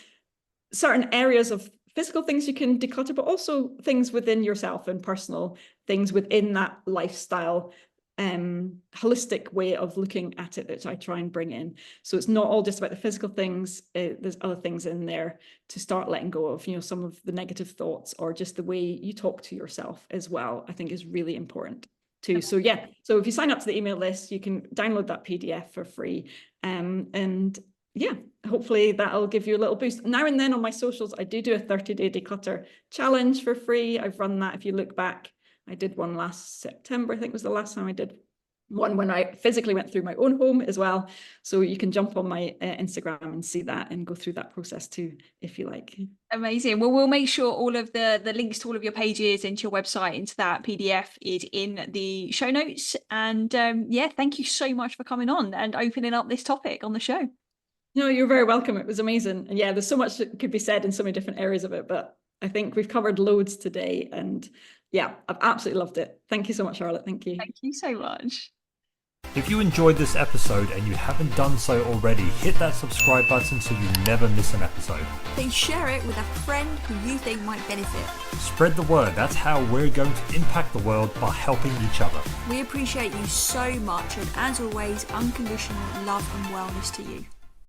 certain areas of physical things you can declutter, but also things within yourself and personal things within that lifestyle, holistic way of looking at it that I try and bring in. So it's not all just about the physical things. There's other things in there to start letting go of, some of the negative thoughts, or just the way you talk to yourself as well, I think is really important too. So so if you sign up to the email list, you can download that PDF for free. And hopefully that'll give you a little boost. Now and then on my socials, I do a 30-day declutter challenge for free. I've run that. If you look back, I did one last September, I think was the last time I did one, when I physically went through my own home as well. So you can jump on my Instagram and see that and go through that process too, if you like. Amazing. Well, we'll make sure all of the links to all of your pages, into your website, into that PDF is in the show notes. And thank you so much for coming on and opening up this topic on the show. No, you're very welcome. It was amazing. And there's so much that could be said in so many different areas of it, but I think we've covered loads today, and I've absolutely loved it. Thank you so much, Charlotte. Thank you. Thank you so much. If you enjoyed this episode and you haven't done so already, hit that subscribe button so you never miss an episode. Please share it with a friend who you think might benefit. Spread the word. That's how we're going to impact the world, by helping each other. We appreciate you so much, and as always, unconditional love and wellness to you.